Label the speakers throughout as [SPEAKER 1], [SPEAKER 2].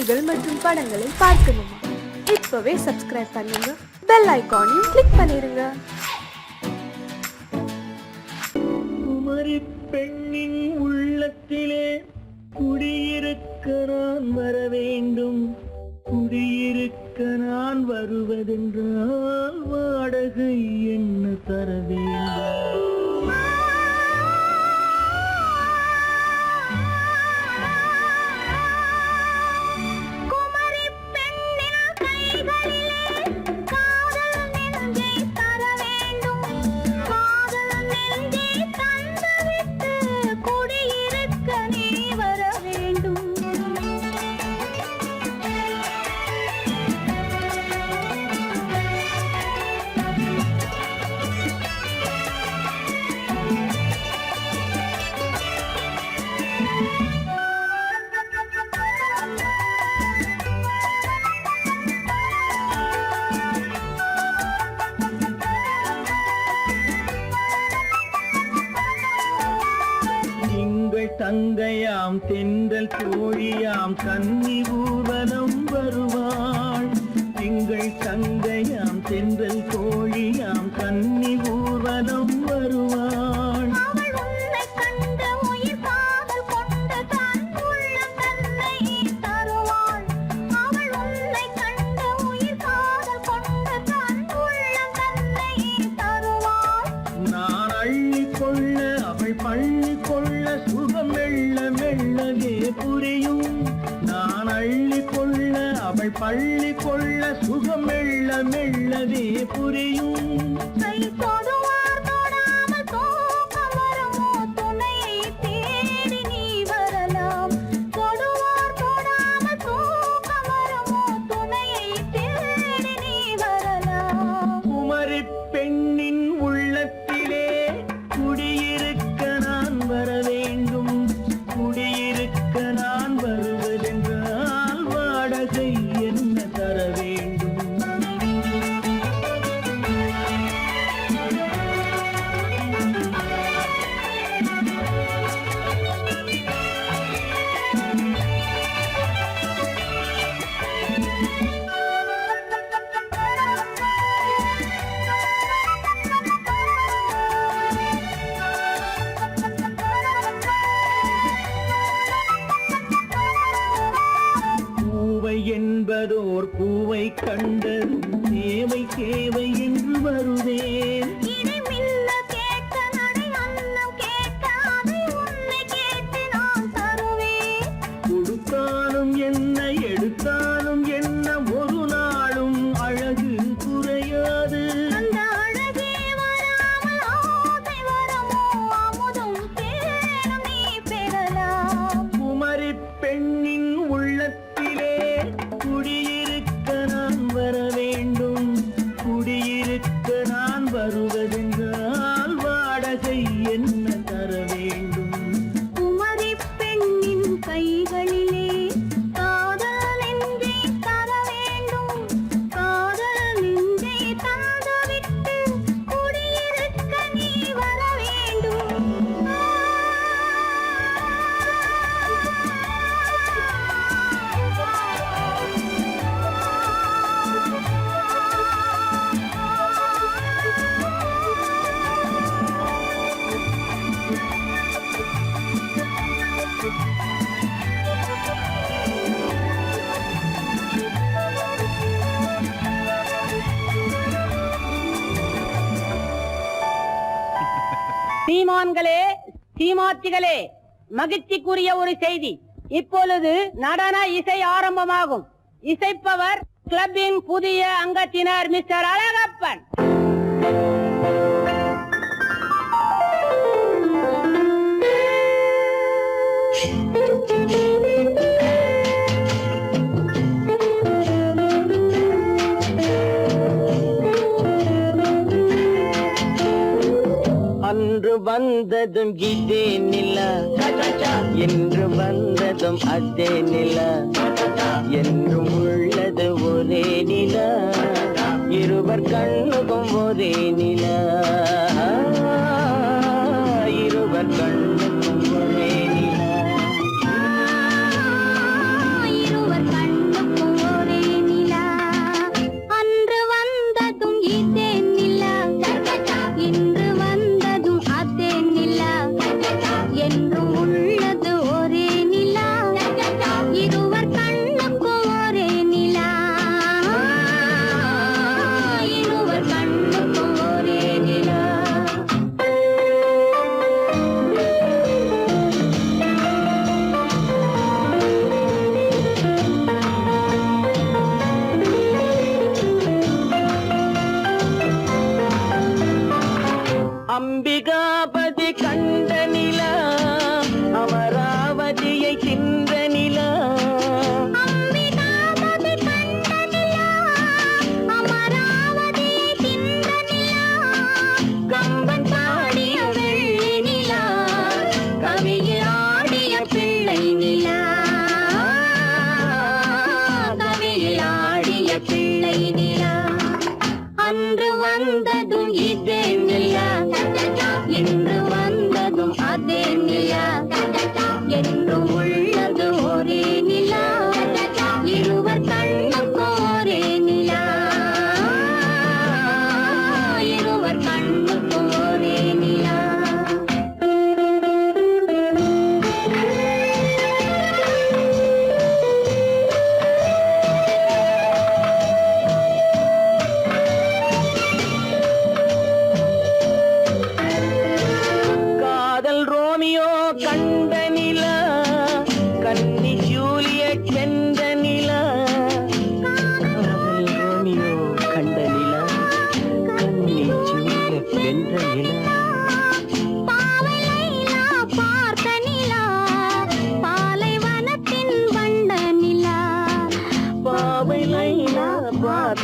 [SPEAKER 1] பாடல்கள் மற்றும் படங்களை பார்க்கணுமா? இப்பவே சப்ஸ்கிரைப் பண்ணுங்க, பெல் ஐகானையும் கிளிக் பண்ணிருங்க.
[SPEAKER 2] குமரி பெண்ணின் உள்ளத்திலே குடியிருக்க நான் வர வேண்டும். குடியிருக்க நான் வருவதென்றால் வாடகை என்ன தர வேண்டும்? தங்கையாம் தென்றல் தோழியாம் கன்னி ஊர்வலம் வருவாள். எங்கள் தங்கையாம் தென்றல் தோழியாம் கன்னி ஊர்வலம் வருவாள். நான் அள்ளி கொள்ள அவள் பள்ளி கொள்ள சுகம் மெல்ல மெல்லவே புரியும். நான் அள்ளி கொள்ள அவள் பள்ளி கொள்ள சுகம் மெல்ல மெல்லவே புரியும். குமரி பெண்ணின் உள்ளத்திலே குடியிருக்க நான் வர வேண்டும். குடியிருக்க நான் வருவதென்றால் வாடகை என்ன தர வேண்டும்? என்பதோர் பூவை கண்டதும் தேவை தேவை என்று வருவேன். கொடுத்தாலும் என்ன எடுத்தாலும் என்ன ஒரு நாளும் அழகு குறையாது. குமரி பெண்ணின் உள்ளத்திலே குடியிருக்க நான் வர வேண்டும். குடியிருக்க நான் வருவதென்றால் வாடகை என்ன தர வேண்டும்?
[SPEAKER 3] குமரி பெண்ணின் கைகளிலே காதல் நெஞ்சை தர வேண்டும். காதல் நெஞ்சை தந்துவிட்டு குடியிருக்க நீ வர வேண்டும்.
[SPEAKER 4] சீமான்களே, சீமாத்திகளே, மகிழ்ச்சிக்குரிய ஒரு செய்தி. இப்பொழுது நடன இசை ஆரம்பமாகும். இசைப்பவர் கிளப்பின் புதிய அங்கத்தினர் மிஸ்டர் அழகப்பன். அன்று வந்ததும் இதே நிலா, என்று வந்ததும் அதே நிலா, என்றும் உள்ளது ஒரே நிலா, இருவர் கண்ணுக்கும் ஒரே நிலா, இருவர் கண்ணுக்கும் ஒரே நிலா,
[SPEAKER 3] இருவர் கண்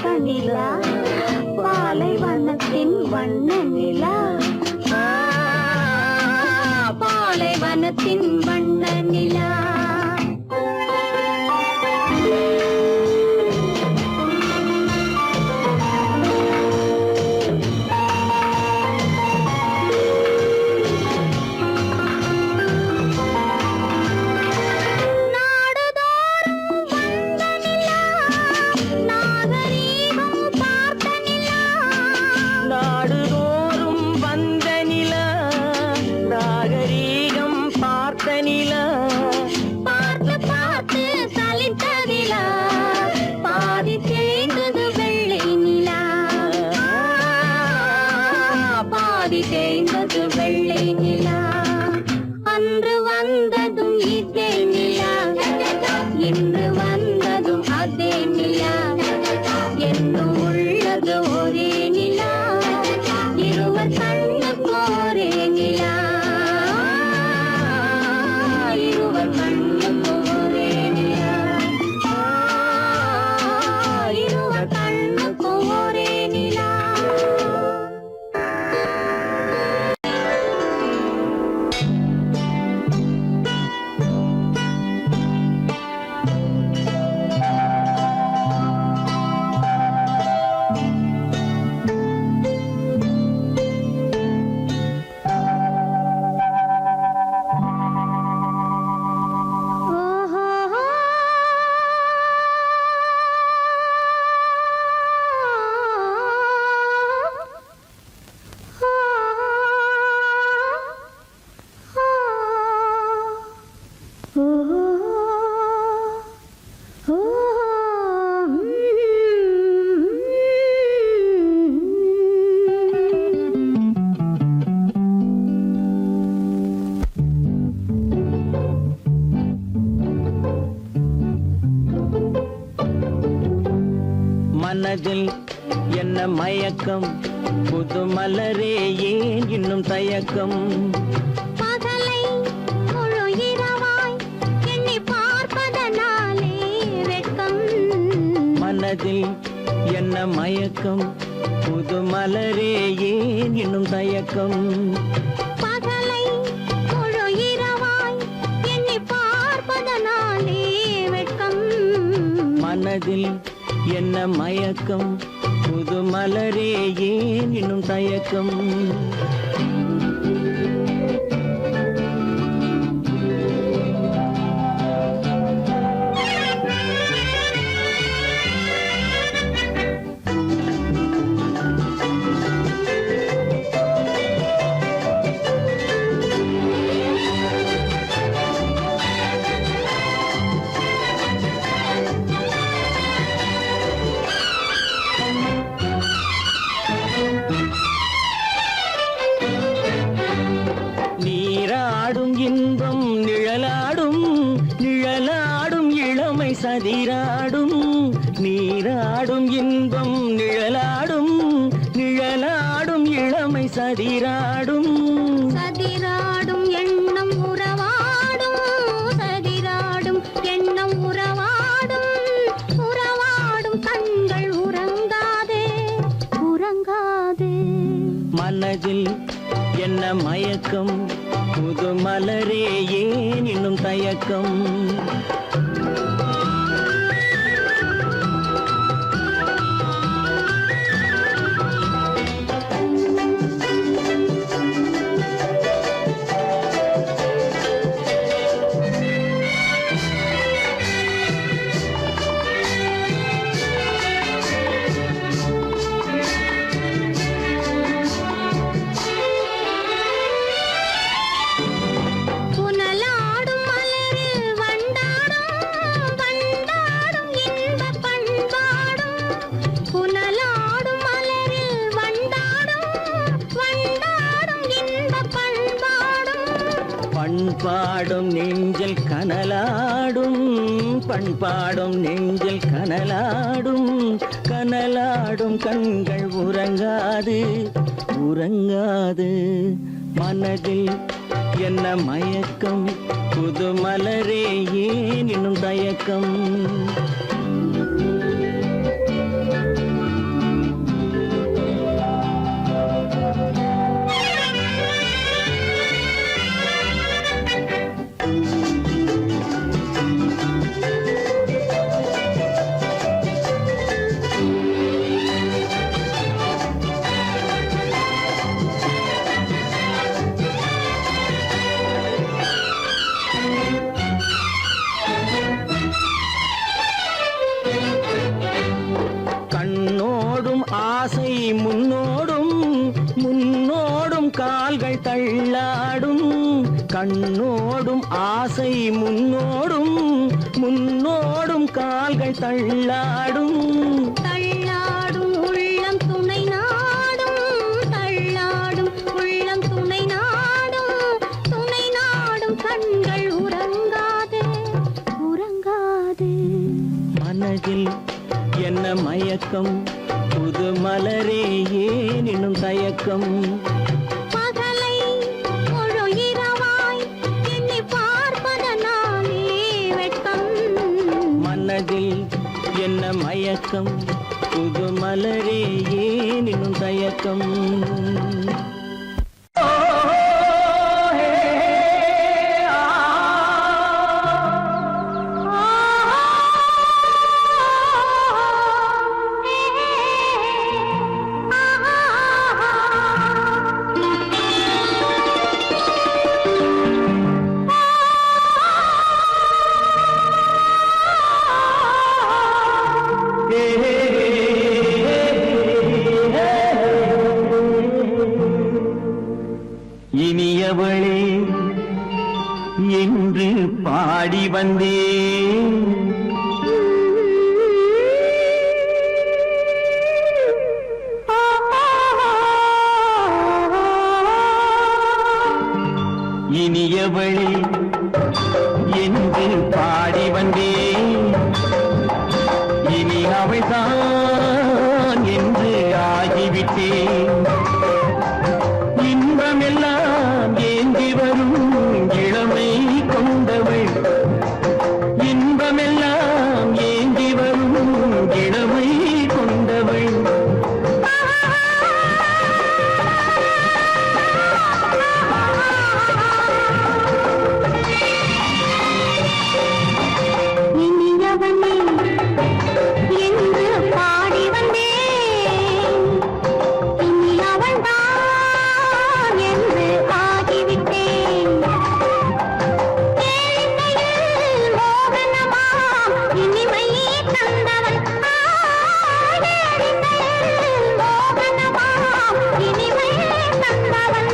[SPEAKER 3] பார்த்த நிலா பாலைவனத்தின் வண்ண நிலா பாலைவனத்தின் வண்ண நிலா தேய்ந்தது வெள்ளை நிலா அன்று வந்ததும் இதே நிலா இன்று வந்ததும் அதே நிலா என்றும் உள்ளது ஒரே நிலா இருவர் கண்ணுக்கு ஒரே நிலா இருவர் கண்ணுக்கு ஒரே நிலா இருவர் கண்ணுக்கு ஒரே நிலா
[SPEAKER 4] மனதில் என்ன மயக்கம் புது மலரே ஏன் இன்னும் தயக்கம்
[SPEAKER 3] பகலை முழு இரவாய் எண்ணி பார்ப்பதனாலே வெட்கம்
[SPEAKER 4] மனதில் என்ன மயக்கம் புது மலரே ஏன் இன்னும் தயக்கம்
[SPEAKER 3] பகலை முழு இரவாய் எண்ணி பார்ப்பதனாலே வெட்கம்
[SPEAKER 4] மனதில் என்ன மயக்கம் புது மலரே ஏன் இன்னும் தயக்கம் நீராடும் இன்பம் நிழலாடும் நிழலாடும் இளமை சதிராடும் நீராடும் இன்பம் நிழலாடும் நிழலாடும் இளமை சதிராடும்
[SPEAKER 3] சதிராடும் எண்ணம் உறவாடும் சதிராடும் எண்ணம் உறவாடும் உறவாடும் கண்கள் உறங்காதே உறங்காதே
[SPEAKER 4] மனதில் என்ன மயக்கம் புது மலரே ஏன் இன்னும் தயக்கம்
[SPEAKER 3] புனலாடும் மலரில் வண்டாடும் வண்டாடும் இன்பப் பண்பாடும் புனலாடும் மலரில் வண்டாடும் வண்டாடும் இன்பப் பண்பாடும்
[SPEAKER 4] பண்பாடும் நெஞ்சில் கனலாடும் பண்பாடும் நெஞ்சில் கனலாடும் கனலாடும் கண்கள் உறங்காது உறங்காது மனதில் என்ன மயக்கம் புது மலரே ஏன் இன்னும் தயக்கம் முன்னோடும் முன்னோடும் கால்கள் தள்ளாடும் கண்ணோடும் ஆசை முன்னோடும் முன்னோடும் கால்கள் தள்ளாடும்
[SPEAKER 3] தள்ளாடும் உள்ளம் துணை நாடும் தள்ளாடும் உள்ளம் துணை நாடும் கண்கள் உறங்காது உறங்காது
[SPEAKER 4] மனதில் என்ன மயக்கம் புது மலரே ஏன் இன்னும் தயக்கம்
[SPEAKER 3] பகலை முழு இரவாய் எண்ணி பார்ப்பதனாலே வெட்கம்
[SPEAKER 4] மனதில் என்ன மயக்கம் புது மலரே ஏன் இன்னும் தயக்கம் இனியவளே என்று பாடி வந்தேன் இனியவளே என்று பாடி வந்தேன் இனி அவள்தான் என்று ஆகிவிட்டேன் இன்பமெல்லாம் ஏந்தி வரும் இளமை கொண்டவள் இன்பமெல்லாம் ஏந்தி வரும் இளமை கொண்டவள்
[SPEAKER 3] இனியவனே என்று பாடி வந்தேன் இனி அவள்தான் என்று ஆகிவிட்டேன் கேளிக்கையில் மோகனமா இனிமை தந்தவள் கேளிக்கையில் மோகனமா இனிமை தந்தவள்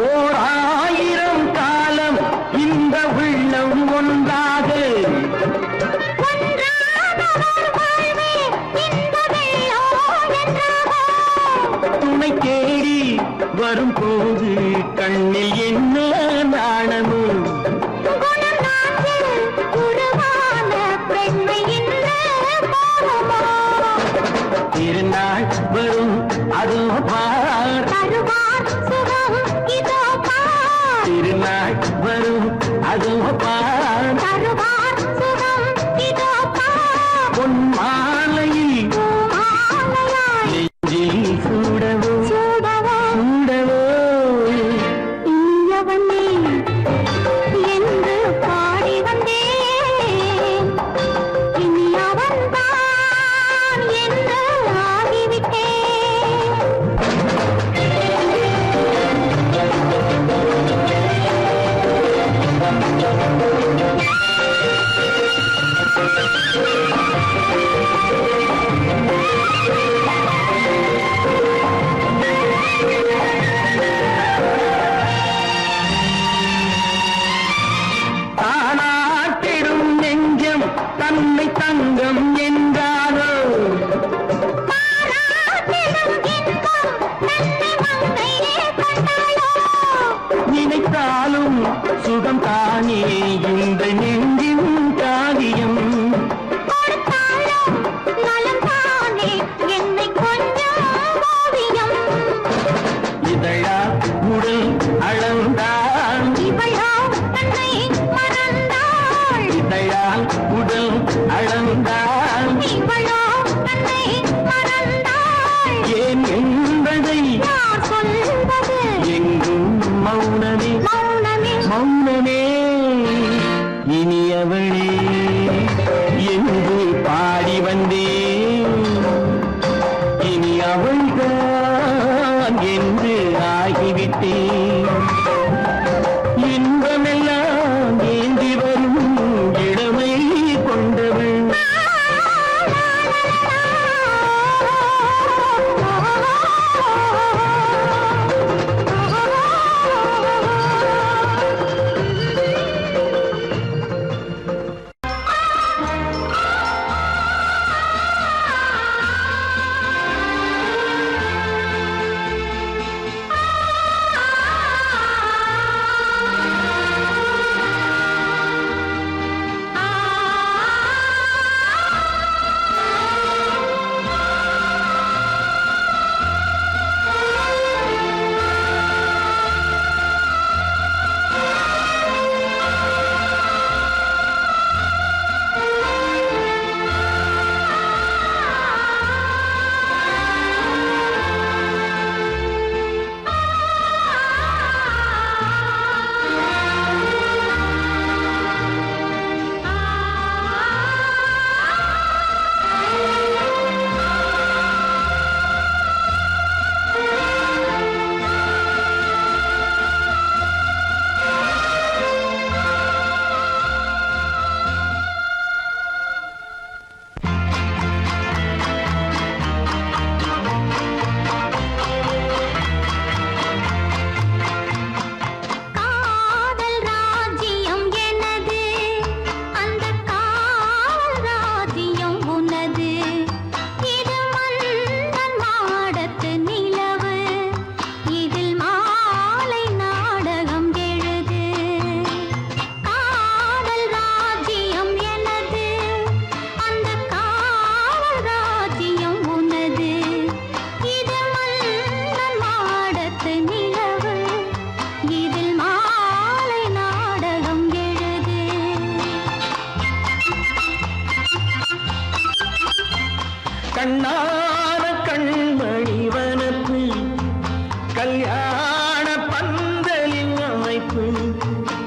[SPEAKER 4] ஓர் ஆயிரம் காலம் இந்த உள்ளம் ஒன்றாக துணை தேடி வரும்போது கண்ணில் என்ன நாணமும் திருநாள் வரும் அதோ பார் திருநாள் வரும் அதோ பார் பொன் மாலையில் நெஞ்சில் சூடவோ சூடவோ
[SPEAKER 2] கண்ணான கண்மணி வனப்பு கல்யாண பந்தலின் அமைப்பு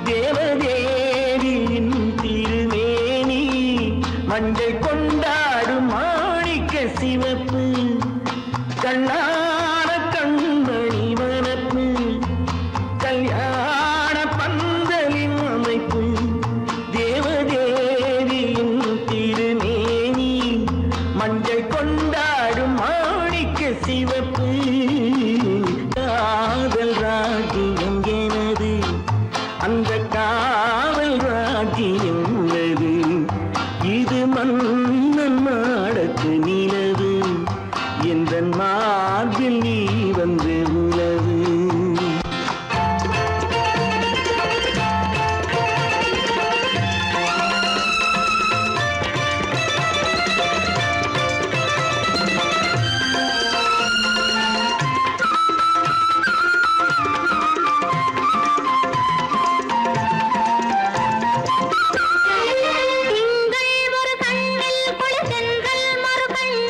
[SPEAKER 2] தேவதேவியின் திருமேனி மஞ்சள் கொண்டாடும் மாணிக்க சிவப்பு கண்ணான கண்மணி வனப்பு கல்யாண பந்தலின் அமைப்பு தேவதேவியின் திருமேனி மஞ்சள் கொண்டாடும் மாணிக்க சிவப்பு காதல் ராஜ்யம் எனது அந்த காவல் ராஜ்யம் உள்ளது இது மன்னன் மாடத்து நிலவு எந்த மார்பில் நீ வந்து உலவு
[SPEAKER 3] திங்கள் ஒரு கண்ணில் குளிர்தென்றல் மறு கண்ணில்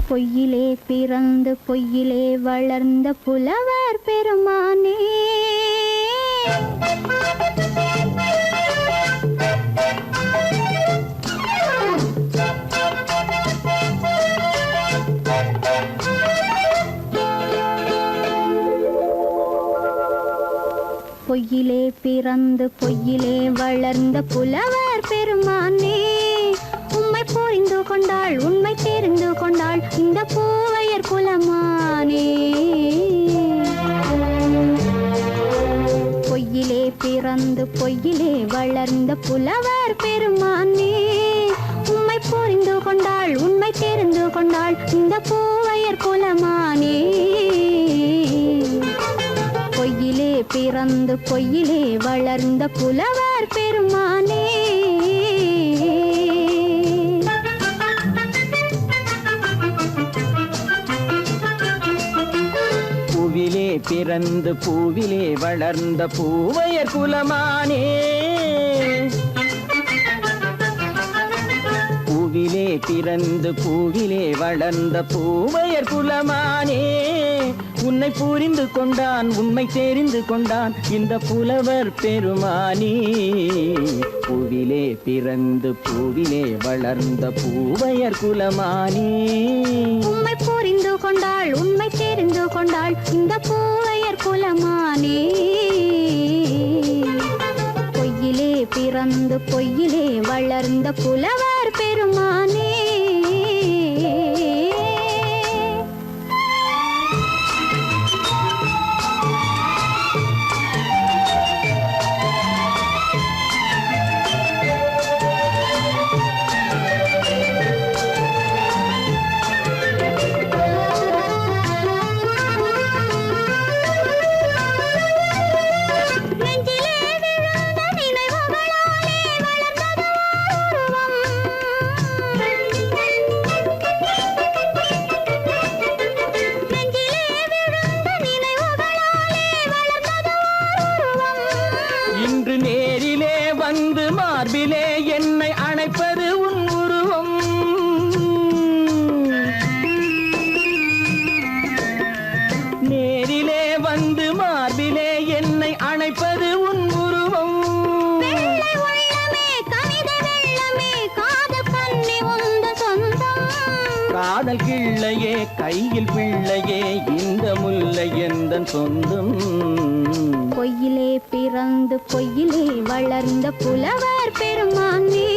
[SPEAKER 3] பொய்யிலே பிறந்து பொய்யிலே வளர்ந்த புலவர் பெருமானே பொய்யிலே பிறந்து பொய்யிலே வளர்ந்த புலவர் பெருமானே உம்மை புரிந்து கொண்டாள் உண்மை தெரிந்து கொண்டாள் இந்த பூவையர் குலமானே பொய்யிலே பிறந்து பொய்யிலே வளர்ந்த புலவர் பெருமானே உம்மை புரிந்து கொண்டாள் உண்மை தெரிந்து கொண்டாள் இந்த பூவையர் குலமானே பொய்யிலே பிறந்து பொய்யிலே வளர்ந்த புலவர் பெருமானே
[SPEAKER 4] பூவிலே பிறந்து பூவிலே வளர்ந்த பூவையர் குலமானே பூவிலே பிறந்து பூவிலே வளர்ந்த பூவையர் குலமானே உன்னை புரிந்து கொண்டான் உண்மை தெரிந்து கொண்டான் இந்த புலவர் பெருமானே பூவிலே பிறந்து பூவிலே வளர்ந்த பூவையர் குலமானே
[SPEAKER 3] உம்மை புரிந்து கொண்டாள் உண்மை தெரிந்து கொண்டாள் இந்த பூவையர் குலமானே பொய்யிலே பிறந்து பொய்யிலே வளர்ந்த புலவர் பெருமானே
[SPEAKER 4] மார்பிலே என்னை அணைப்பது உன் உருவம் நேரிலே வந்து மார்பிலே என்னை அணைப்பது உன் உருவம் காதல் கிள்ளையே கையில் பிள்ளையே இந்த முல்லை எந்தன் சொந்தம்
[SPEAKER 3] பொய்யிலே பிறந்து பொய்யிலே வளர்ந்த புலவர் பெருமானே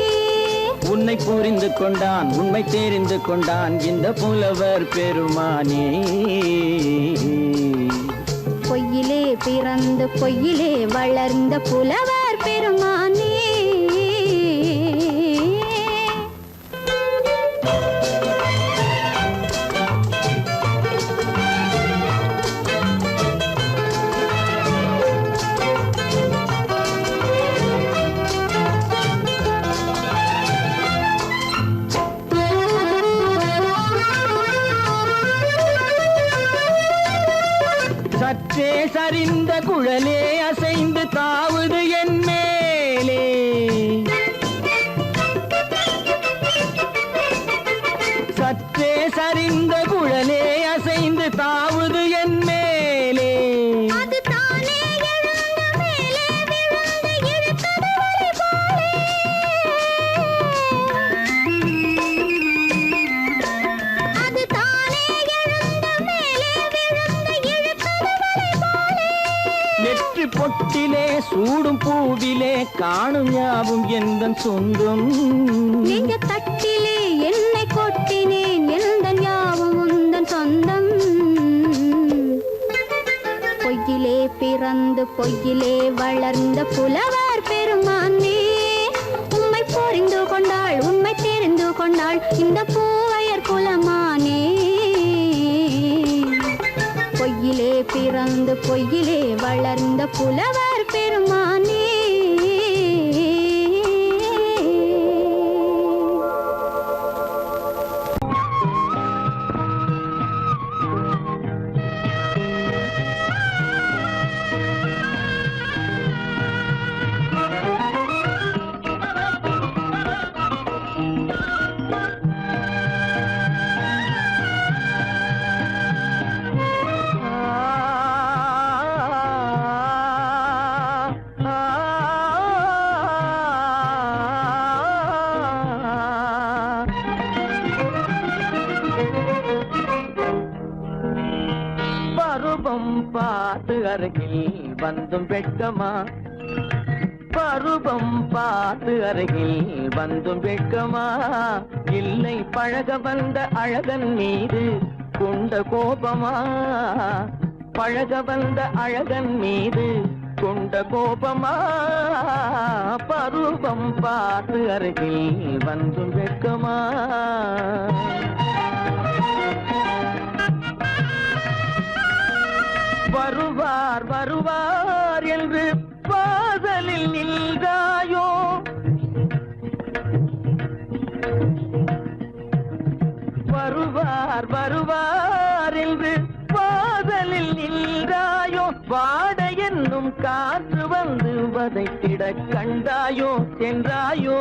[SPEAKER 4] உன்னை புரிந்து கொண்டான் உண்மை தெரிந்து கொண்டான் இந்த புலவர் பெருமானே
[SPEAKER 3] பொய்யிலே பிறந்து பொய்யிலே வளர்ந்த புலவர் பெருமானே
[SPEAKER 4] சற்றே சரிந்த குழலே அசைந்து தாவுது என் மேலே சற்றே சரிந்த குழலே அசைந்து தாவுது என் மேலே நெற்றி பொட்டிலே சூடும் பூவிலே காணும் யாவும் எந்தன் சொந்தம்
[SPEAKER 3] நெஞ்ச தட்டிலே என்னை கொட்டினேன் எந்தன் யாவும் உந்தன் சொந்தம் பொய்யிலே பிறந்து பொய்யிலே வளர்ந்த புலவர் பெருமானே உம்மை புரிந்து கொண்டாள் உண்மை தெரிந்து கொண்டாள் இந்த பூவையர் குலமானே பொய்யிலே பிறந்து பொய்யிலே வளர்ந்த புலவர் பெருமானே
[SPEAKER 4] பார்த்து அருகில் வந்தும் வெட்கமா பருவம் பார்த்து அருகில் வந்தும் வெட்கமா இல்லை பழக வந்த அழகன் மீது கொண்ட கோபமா பழக வந்த அழகன் மீது கொண்ட கோபமா பருவம் பார்த்து அருகில் வந்தும் வெட்கமா வருவார் வருவார் என்று வாசலில் நின்றாயோ வருவார் வருவார் என்று வாசலில் நின்றாயோ வாட என்னும் காற்று வந்து வதைத்திட கண்டாயோ சென்றாயோ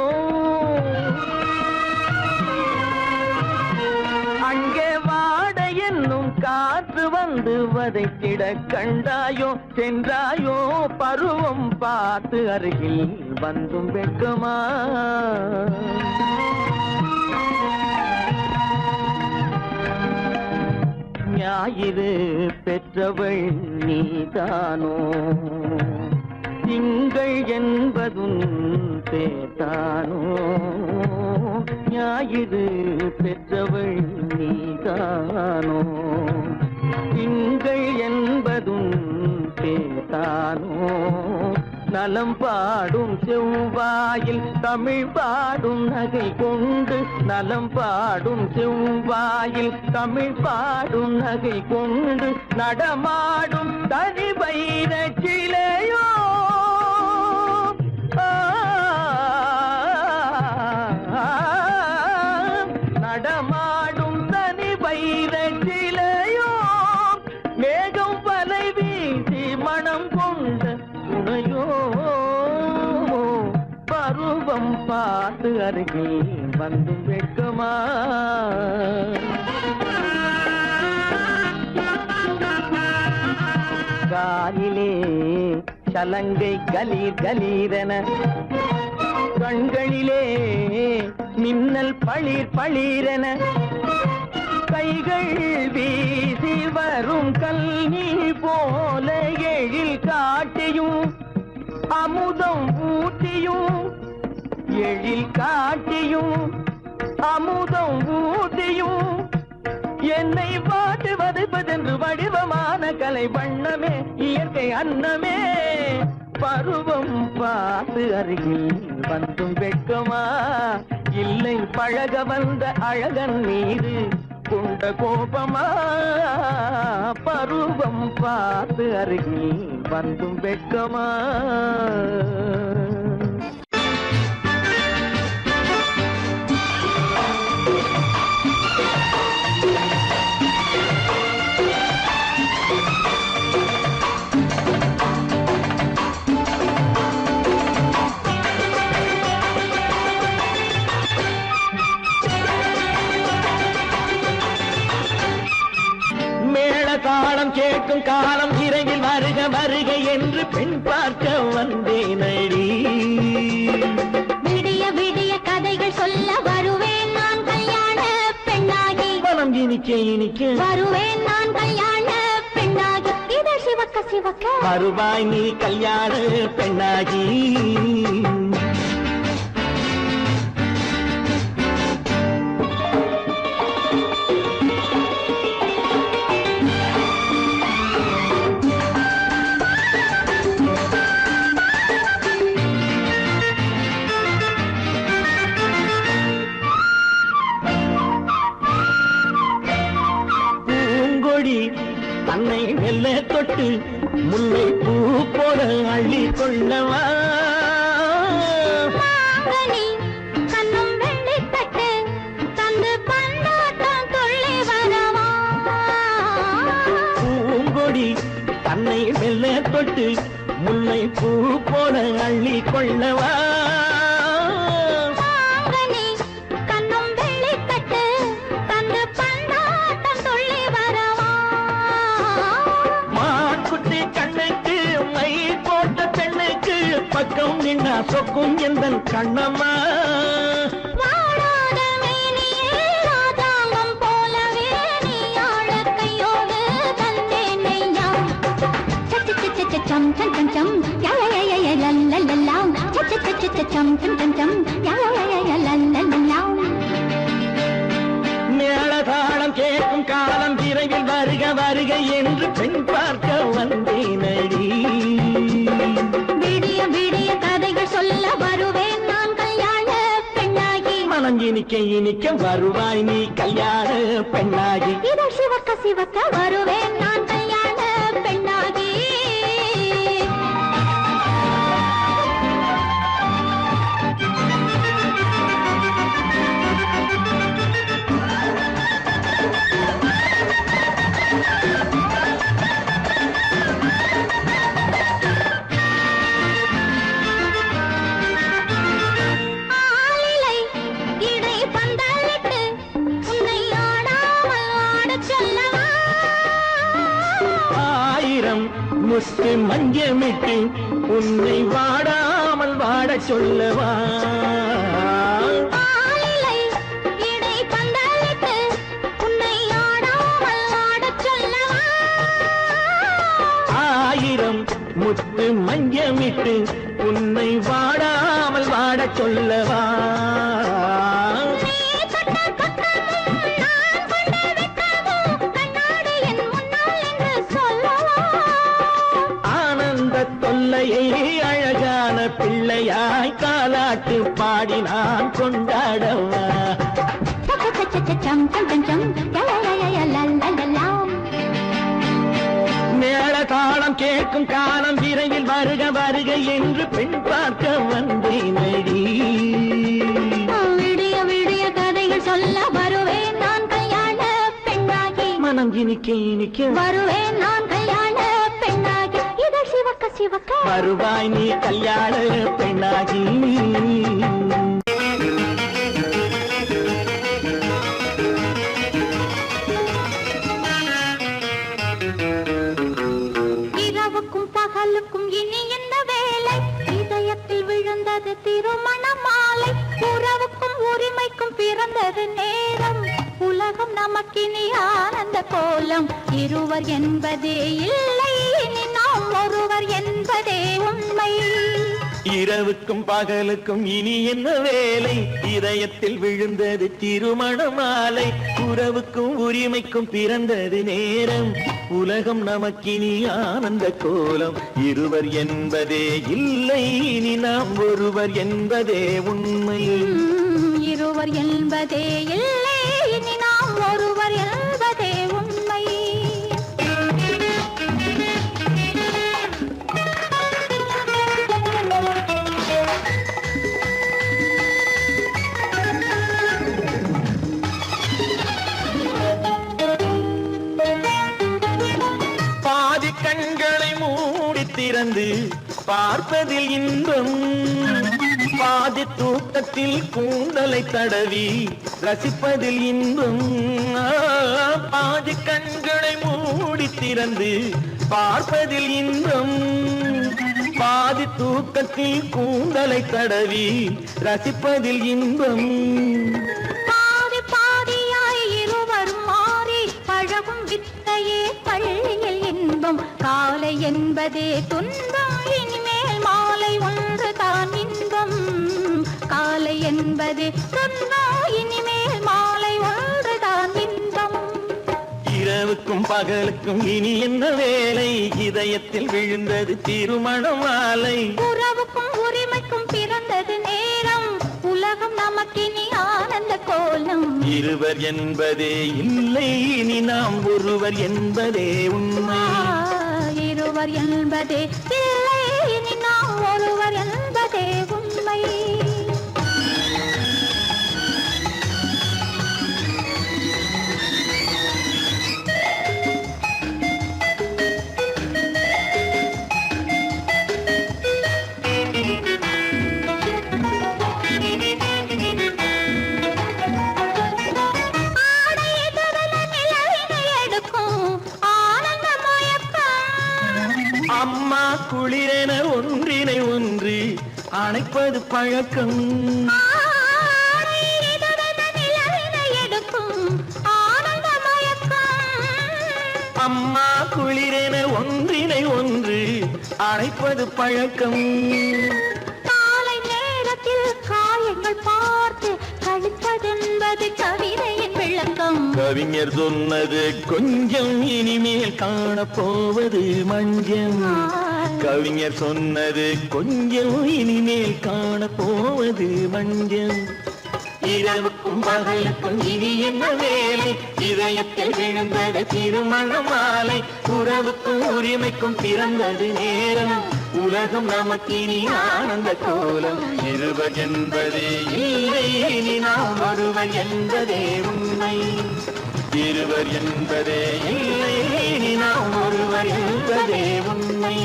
[SPEAKER 4] அங்கே வாட என்னும் காற்று வந்து வதைத்திட கண்டாயோ சென்றாயோ பருவம் பார்த்து அருகில் வந்தும் வெட்கமா ஞாயிறு பெற்றவள் நீதானோ திங்கள் என்பதும் பேத்தானோ ஞாயிறு பெற்றவள் நீதானோ திங்கள் என்பதும் பேத்தானோ நலம் பாடும் செவ்வாயில் தமிழ் பாடும் நகை கொண்டு நலம் பாடும் செவ்வாயில் தமிழ் பாடும் நகை கொண்டு நடமாடும் தனி வைர சிலையோ நடமாடும் தனி வைர சிலையோ மேகம் வலை வீசி மனம் கொண்ட துணையோ பருவம் பார்த்து அருகில் வந்து வெட்கமா காலிலே சலங்கை கலீர் கலீரென கண்களிலே மின்னல் பளிர் பளிரென கைகள் வீசி வரும் கல்வி போல எழில் காட்டியும் அமுதம் ஊட்டியும் எழில் காட்டியும் அமுதம் ஊட்டியும் என்னை பாட்டு வதைப்பதென்று வடிவமான கலை வண்ணமே இயற்கை அன்னமே பருவம் பார்த்து அருகில் வந்தும் வெட்கமா இல்லை பழக வந்த அழகன் மீது கொண்ட கோபமா பருவம் பார்த்து அருகில் வந்தும் வெட்கமா தாளம் கேட்கும் காலம் இறையில் வருக வருக என்று பெண் பார்க்க வந்தேனடி
[SPEAKER 3] விடிய விடிய கதைகள் சொல்ல வருவேன் நான் கல்யாண பெண்ணாகி
[SPEAKER 4] மனம் இனிக்க இனிக்க
[SPEAKER 3] வருவேன் நான் கல்யாண பெண்ணாகி இதை சிவக்க சிவக்க
[SPEAKER 4] வருவாய் நீ கல்யாண பெண்ணாகி தன்னை மெல்ல தொட்டு முல்லை பூ போல அள்ளி கொள்ளவா
[SPEAKER 3] கண்ணும் வெள்ளி தட்டு தந்து பந்தாட்டம் துள்ளி வரவா
[SPEAKER 4] பூங்கொடி தன்னை மெல்ல தொட்டு முல்லை பூ போல அள்ளி கொள்ளவா பக்கம் நின்னா சொக்கும் எந்தன் கண்ணம்மா
[SPEAKER 3] வாழாத மேனியே ராஜாங்கம் போலவே நீ ஆழ கையோடு தந்தேன் ஐயா சம் சம் சம் சம்
[SPEAKER 4] மேளதாளம் கேட்கும் காலம் விரைவில் வருக வருக என்று பெண் பார்க்க வந்தேனடி.
[SPEAKER 3] விடிய விடிய கதைகள் சொல்ல வருவேன் நான் கல்யாண பெண்ணாகி.
[SPEAKER 4] மனம் இனிக்க இனிக்க வருவாய் நீ கல்யாண பெண்ணாகி.
[SPEAKER 3] இதழ் சிவக்க சிவக்க வருவேன் நான் கல்யாண பெண்ணாகி.
[SPEAKER 4] முத்து மஞ்சமிட்டு உன்னை வாடாமல் வாட சொல்லவா. ஆயிரம் முத்து மஞ்சமிட்டு உன்னை வாடாமல் வாட சொல்லவா. தொல்லையை அழகான பிள்ளையாய் காலாட்டு பாடி நான் கொண்டாடவா. மேளதாளம் கேட்கும் காலம் விரைவில் வருக வருக என்று பெண் பார்க்க வந்தேனடி.
[SPEAKER 3] விடிய விடிய கதைகள் சொல்ல வருவேன் நான் கல்யாண பெண்ணாகி.
[SPEAKER 4] மனம் இனிக்க இனிக்க
[SPEAKER 3] வருவேன் நான் கல்யாண பெண்ணாகி. இதழ் சிவக்க சிவக்க
[SPEAKER 4] வருவாய் நீ கல்யாண பெண்ணாகி.
[SPEAKER 3] இரவுக்கும் பகலுக்கும் இனி என்ன வேலை? இதயத்தில் விழுந்தது திருமண மாலை. உறவுக்கும் உரிமைக்கும் பிறந்தது நேரம். உலகம் நமக்கினி ஆனந்த கோலம். இருவர் என்பதே இல்லை, இனி நாம் ஒருவர் என்பதே உண்மை.
[SPEAKER 4] இரவுக்கும் பகலுக்கும் இனி என்ன வேலை? இதயத்தில் விழுந்தது திருமண மாலை. உறவுக்கும் உரிமைக்கும் பிறந்தது நேரம். உலகம் நமக்கினி ஆனந்த கோலம். இருவர் என்பதே இல்லை, இனி நாம் ஒருவர் என்பதே உண்மை.
[SPEAKER 3] இருவர் என்பதே இல்லை, இனி நாம் ஒருவர் என்பதே உண்மை.
[SPEAKER 4] பாதி கண்களை மூடி திறந்து பார்ப்பதில் இன்பம். பாதி தூக்கத்தில் கூந்தலை தடவி ரசிப்பதில் இன்பம். பாதி கண்களை மூடி திறந்து பார்ப்பதில் இன்பம். பாதி தூக்கத்தில் கூந்தலை தடவி ரசிப்பதில் இன்பம்.
[SPEAKER 3] பாதி பாதியாய் இருவர் மாறி பழகும் வித்தையே பள்ளியில் இன்பம். காலை என்பதே துன்பம், இனிமேல் மாலை ஒன்று தான் இன்பம். காலை என்பதே துன்பம், இனிமேல் மாலை ஒன்று தான் இன்பம்.
[SPEAKER 4] இரவுக்கும் பகலுக்கும் இனி என்ன வேலை? இதயத்தில் விழுந்தது திருமண மாலை.
[SPEAKER 3] உறவுக்கும் உரிமைக்கும் பிறந்தது நேரம். உலகம் நமக்கினி ஆனந்த கோலம்.
[SPEAKER 4] இருவர் என்பதே இல்லை, இனி நாம் ஒருவர் என்பதே உண்மை.
[SPEAKER 3] இருவர் என்பதே இல்லை, இனி நாம் ஒருவர் என்பதே உண்மை.
[SPEAKER 4] அம்மா குளிரென ஒன்றினை ஒன்று அணைப்பது பழக்கம். அம்மா குளிரென ஒன்றினை ஒன்று அணைப்பது பழக்கம்.
[SPEAKER 3] காலை நேரத்தில் என்பது கவிதையின் விளக்கம்.
[SPEAKER 4] கவிஞர் சொன்னது கொஞ்சம், இனிமேல் காணப்போவது மஞ்சள். கவிஞர் சொன்னது கொஞ்சம், இனிமேல் காணப்போவது மஞ்சள். இரவுக்கும் பகலுக்கும் இனி என்ன வேலை? இதயத்தில் விழுந்தது திருமண மாலை. உறவுக்கும் உரிமைக்கும் பிறந்தது நேரம். உலகம் நமக்கினி ஆனந்த கோலம். இருவர் என்பதே இல்லை, இனி நாம் ஒருவர் என்பதே உண்மை. இருவர் என்பதே இல்லை, இனி நாம் ஒருவர் என்பதே உண்மை.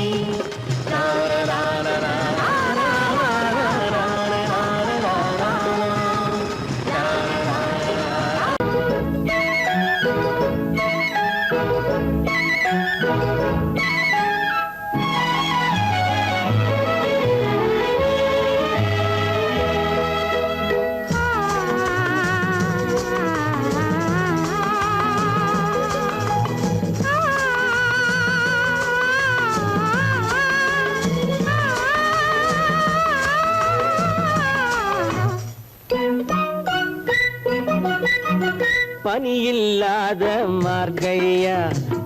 [SPEAKER 4] பனியில்லாத மார்கழியா,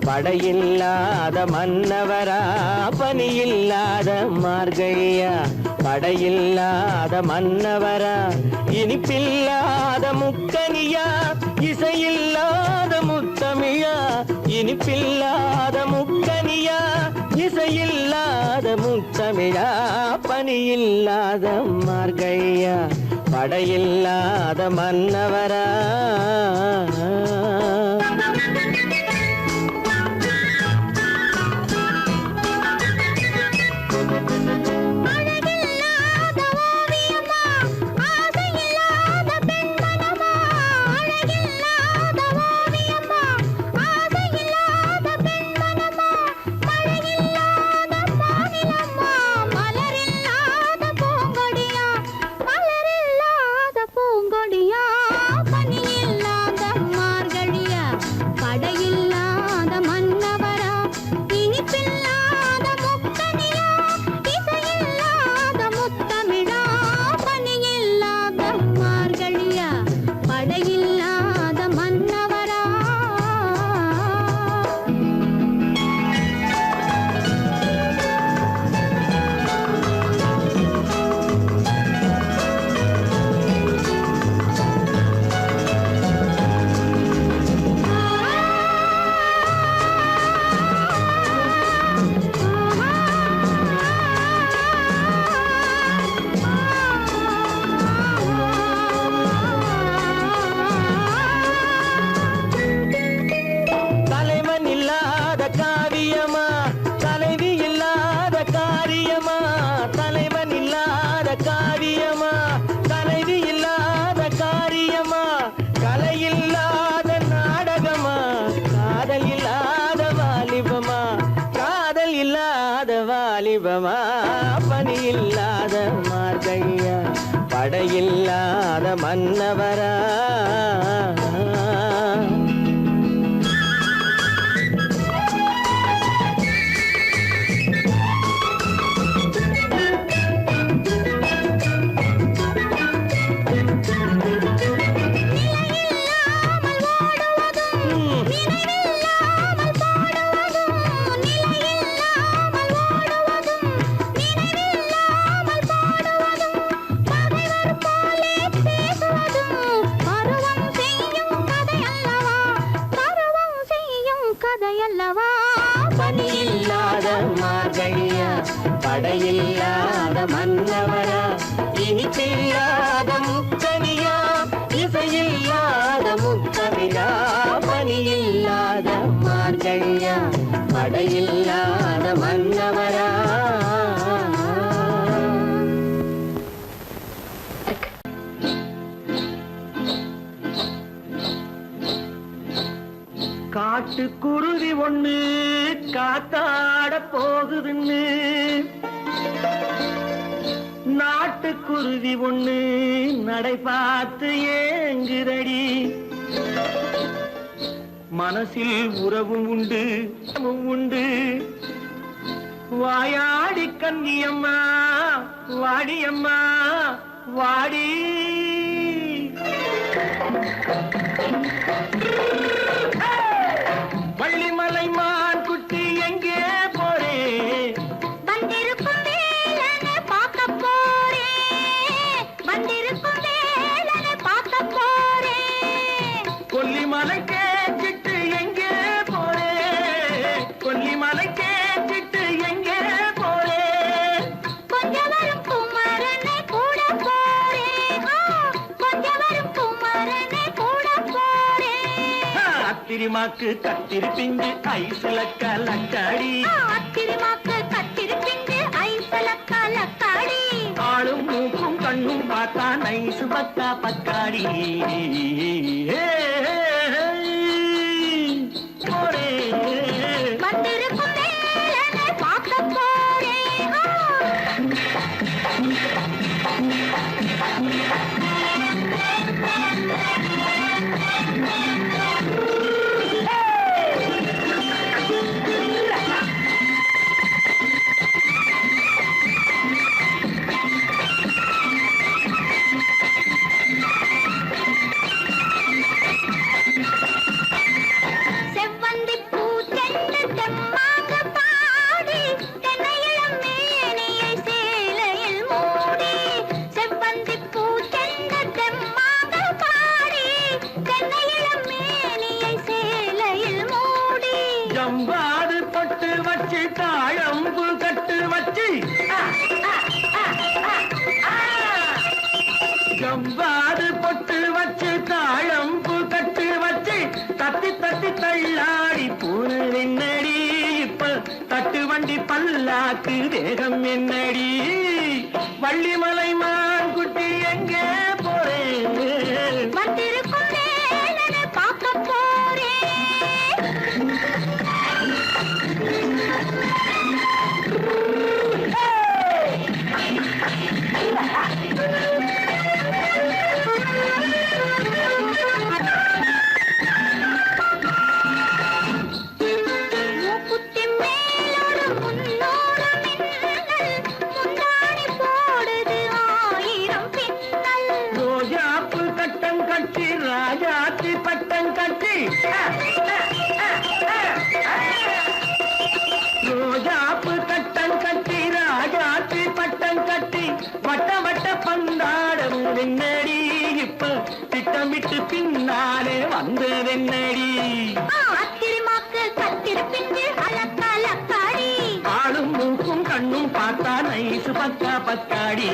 [SPEAKER 4] படையில்லாத மன்னவரா. பனியில்லாத மார்கழியா, படையில்லாத மன்னவரா. இனிப்பில்லாத முக்கனியா, இசையில்லாத முத்தமிழா. இனிப்பில்லாத முக்கனியா, இசையில்லாத முத்தமிழா. பனியில்லாத மார்கழியா, படையில்லாத மன்னவரா. வாலிபமா. பனியில்லாத மார்கழியா, படையில்லாத மன்னவரா. பனியில்லாத மார்கழியா, படையில்லாத மன்னவரா. இனிப்பில்லாத முக்கனியா, இசையில்லாத முத்தமிழா. பனியில்லாத மார்கழியா, படையில்லாத மன்னவரா. காட்டுக்குருவி ஒண்ணு காத்தாட போகுதுன்னு, நாட்டுக்குருவி ஒண்ணு நடை பார்த்து ஏங்குதடி. மனசில் உறவும் உண்டு உண்டு. வாயாடி கன்னியம்மா வாடியம்மா வாடி. வள்ளிமலை மான் குட்டி எங்கே போறே
[SPEAKER 3] வந்திருக்கும் வேலனை பார்க்க போறேன் வந்திருக்கும் வேலனை பார்க்க போறேன்
[SPEAKER 4] கொல்லிமலை கேட்டுட்டு எங்கே போறே கொல்லிமலை கேட்டுட்டு எங்கே போறே
[SPEAKER 3] கொஞ்சம் வரும் குமரனை கூட போறேன் கொஞ்சம் வரும் குமரனை கூட போறேன்
[SPEAKER 4] அத்திரிமாக்கு கத்திரி பிஞ்சு ஐசுல கலக்காடி
[SPEAKER 3] அத்திரிமாக்கு கத்திரி பிஞ்சு ஐசல கலக்காடி
[SPEAKER 4] ஆளும் மூக்கும் கண்ணும் பார்த்தா நைசு பக்கா பக்காடி போறே
[SPEAKER 3] வந்திருக்கும் வேலனை பார்க்க போறேன் செவ்வந்தி பூ தென்ன தெம்மாக பாடி தென்னையிளம் மேனியை சேலையில் மூடி செவ்வந்தி பூ தென்ன தெம்மாக பாடி தென்னையிளம் மேனியை சேலையில் மூடி
[SPEAKER 4] ஜம்பாது பொட்டு வச்சு தாழம்பு கட்டு வச்சு ஜம்பாது பொட்டு வச்சு தாழம்பு கட்டு வச்சு தத்தி தத்தி தள்ளாடி பூனு என்னடி இப்ப தட்டு வண்டி பல்லாக்கு தேகம் என்னடி வள்ளிமலை மான் குட்டி எங்கே போறேன்
[SPEAKER 3] வந்திருக்கும் வேலனை பார்க்க போறேன் மூக்குத்தி மேலோடு முன்னோடு மின்னல் முந்தாணி போடுது ஆயிரம் பின்னல்
[SPEAKER 4] ரோஜாப்பு கட்டம் கட்டி ராஜாத்தி பட்டம் கட்டி ரோஜாப்பு கட்டம் கட்டி ராஜாத்தி பட்டம் கட்டி வட்ட வட்ட பந்தாடம் என்னடி இப்ப திட்டமிட்டு பின்னாலே வந்ததென்னடி
[SPEAKER 3] அத்திரிமாக்கு கத்திரி பிஞ்சு அலக்காடி
[SPEAKER 4] ஆளும் மூக்கும் கண்ணும் பார்த்தா நைசு பக்கா பக்காடி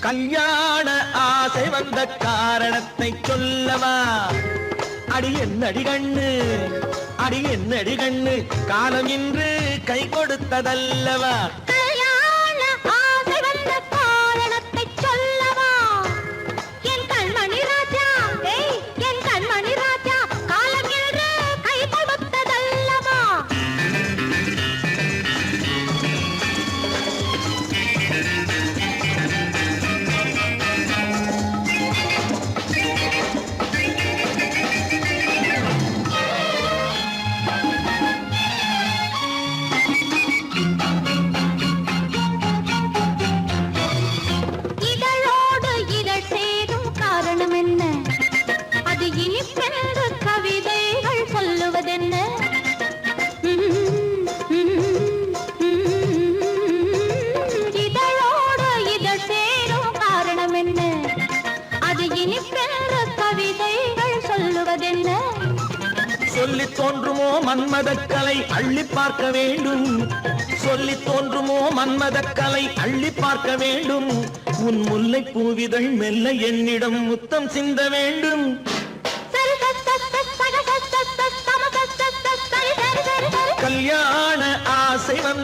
[SPEAKER 4] கல்யாண ஆசை வந்த காரணத்தை சொல்லவா அடி என்னடி கண்ணு அடி என்னடி கண்ணு காலம் இன்று கை கொடுத்ததல்லவா
[SPEAKER 3] கல்யாண ஆசை வந்த காரணத்தை சொல்லவா என் கண்மணி ராஜா என் கண்மணி ராஜா காலம் என்று கை கொடுத்ததல்லவா இதழோடு இதழ் சேரும் காரணம் என்ன அது இனிப்பென்று கவிதைகள் சொல்லுவதென்ன இதழோடு இதழ் சேரும் காரணம் என்ன அது இனிப்பென்று கவிதைகள் சொல்லுவதென்ன
[SPEAKER 4] சொல்லி தோன்றுமோ மன்மதக்கலை அள்ளி பார்க்க வேண்டும் சொல்லி தோன்றுமோ மன்மதக்கலை அள்ளி பார்க்க வேண்டும் உன் முல்லை பூவிதழ் மெல்ல என்னிடம் முத்தம் சிந்த வேண்டும்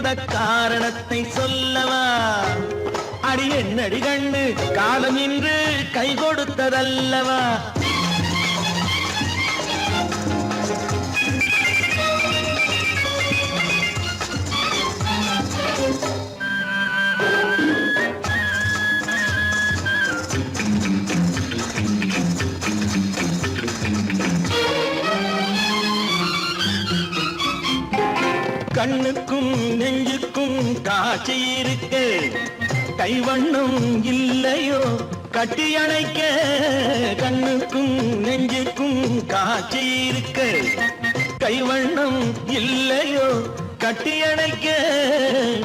[SPEAKER 4] வந்த காரணத்தை சொல்லவா? அடி என்னடி கண்ணு காலம் இன்று கை கொடுத்ததல்லவா? கண்ணுக்கும் நெஞ்சுக்கும் காட்சி இருக்கு, கைவண்ணம் இல்லையோ கட்டி அணைக்க? கண்ணுக்கும் நெஞ்சுக்கும் காட்சி இருக்கு, கைவண்ணம் இல்லையோ கட்டி அணைக்க?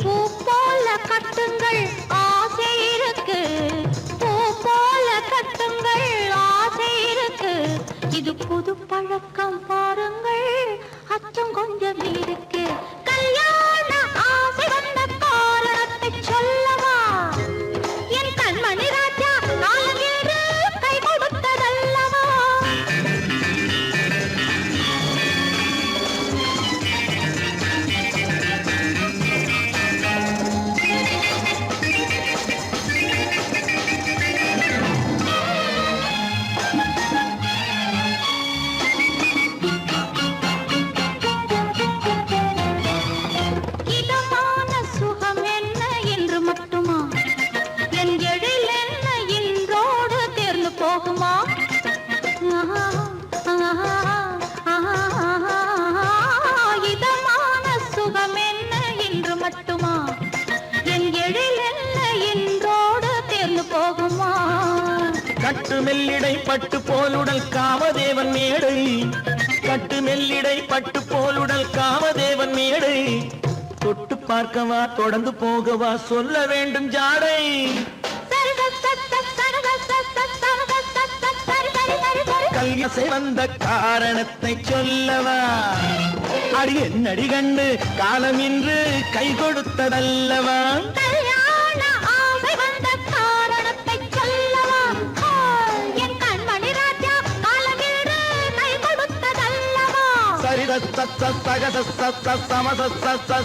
[SPEAKER 3] பூ போல கட்டுங்கள் ஆசை இருக்கு, பூ போல கட்டுங்கள் ஆசை இருக்கு. இது புது பழக்கம் பாருங்கள், அச்சம் கொஞ்சம் இருக்கு. கல்யாண ஆசை வந்த காரணத்தை சொல்லவா? என் கண்மணி ராஜா நாளேறு கை கொடுத்ததல்லவா?
[SPEAKER 4] கட்டு மெல்லிடை பட்டு போலுடல் காமதேவன் மேடை, கட்டு மெல்லிடை பட்டு போலுடல் காமதேவன் மேடை. தொட்டு பார்க்கவா தொடர்ந்து போகவா சொல்ல வேண்டும் ஜாடை. கல்யாணம் வந்த காரணத்தை சொல்லவா? அடி என்னடி கண்டு காலம் இன்று கை கொடுத்ததல்லவா?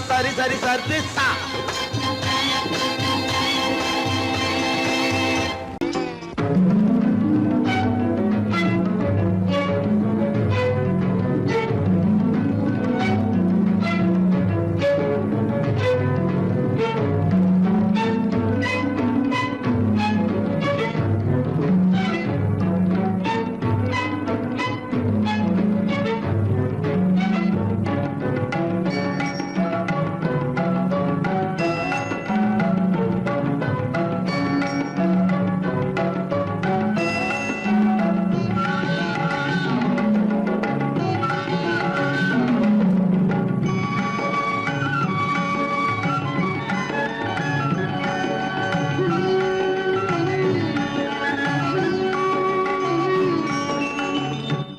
[SPEAKER 4] சரி சரி சரி சா.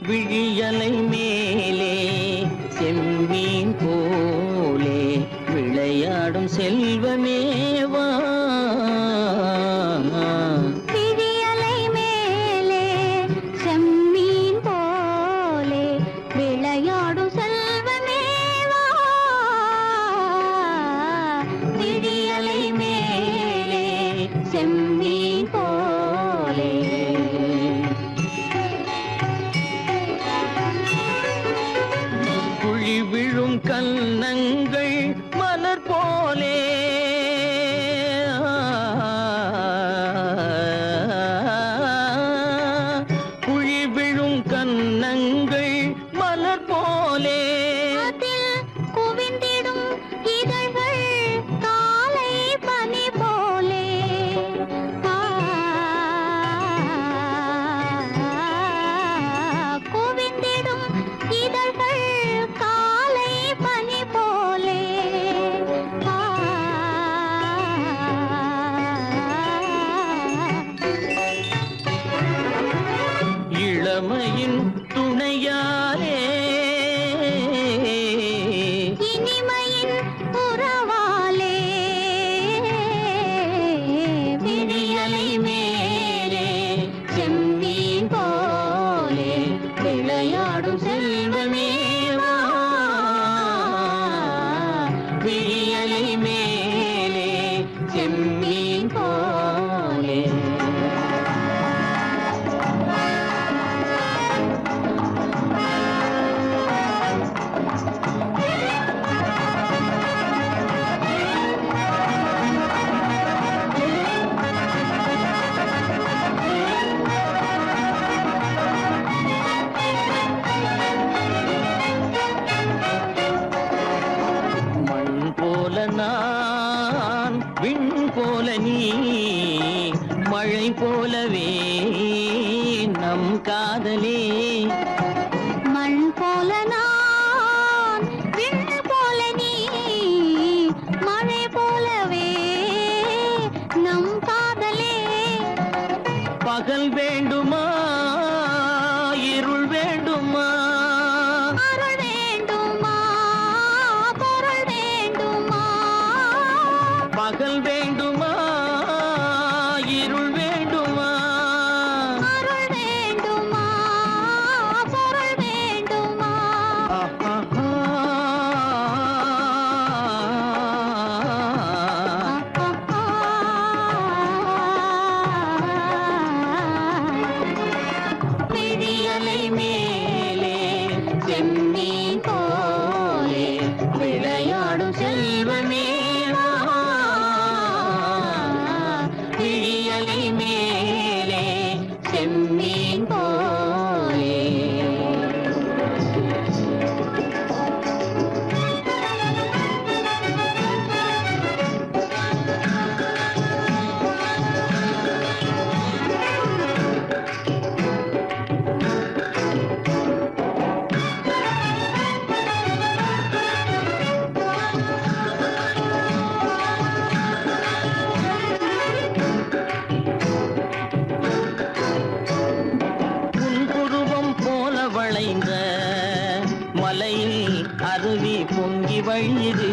[SPEAKER 4] விழியலை மேலே செம்மீன் போலே விளையாடும் செல்வமேவா?
[SPEAKER 3] விழியலை மேலே செம்மீன் போலே விளையாடும் செல்வமேவா? விழியலை மேலே செம்மீன் போலே
[SPEAKER 4] விழும் கன்னங்கள் மலர் போலே குழி விழும் கன்னங்கள் மலர் போலே
[SPEAKER 3] அதில் குவிந்திடும் இதழ்கள் காலை பனி போலே குவிந்திடும் இதழ்கள்
[SPEAKER 4] இளமையின் துணையாலே
[SPEAKER 3] இனிமையின் உறவாலே விழியலை மேலே செம்மீன் போலே விளையாடும் செல்வமேவா? விழியலை மண் போல நான் விண்ணு போல நீ மழை போலவே நம் காதலே
[SPEAKER 4] பகல் வேண்டுமா இருள் வேண்டுமா
[SPEAKER 3] அருள் வேண்டுமா பொருள் வேண்டுமா
[SPEAKER 4] பகல் வேண்டுமா இருள் வேண்டுமா
[SPEAKER 3] அருள் வேண்டுமா பொருள் வேண்டுமா
[SPEAKER 4] விழியலை மேலே செம்மீன் போலே விளையாடும் செல்வமே வா. விழியலை மேலே செம்மீன் போலே புன்புருவம் போல வளைந்த மலையில் அருவி பொங்கி வழியுது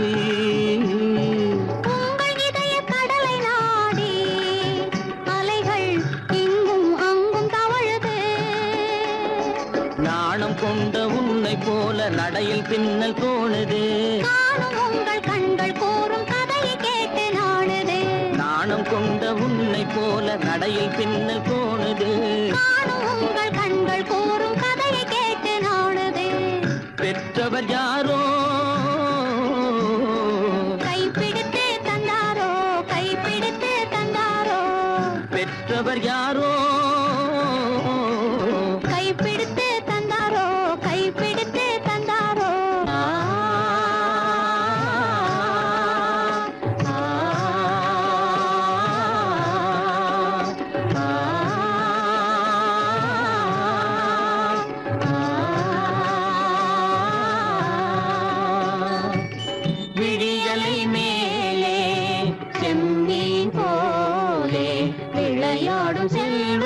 [SPEAKER 3] உங்கள் இதய கடலை நாடி அலைகள் இங்கும் அங்கும் தவழுது
[SPEAKER 4] நாணம் கொண்ட உன்னை போல நடையில் பின்னல் தோணுது
[SPEAKER 3] காணும் உங்கள் கண்கள் கூறும் கதையை கேட்டு நாடுது
[SPEAKER 4] நாணம் கொண்ட உன்னை போல நடையில் பின்னல் தோணுது
[SPEAKER 3] காணும் உங்கள் கண்கள் கூறும் கதையை கேட்டு நாடுது
[SPEAKER 4] பெற்றவர் யாரோ
[SPEAKER 3] கைப்பிடித்து தந்தாரோ கைப்பிடித்து தந்தாரோ
[SPEAKER 4] பெற்றவர் யாரோ
[SPEAKER 3] கைப்பிடித்து தந்தாரோ கைப்பிடித்து தந்தாரோ ஆ, ஆ,
[SPEAKER 4] விழியலை மேலே
[SPEAKER 3] செம்மீன் போலே விளையாடும் செல்வ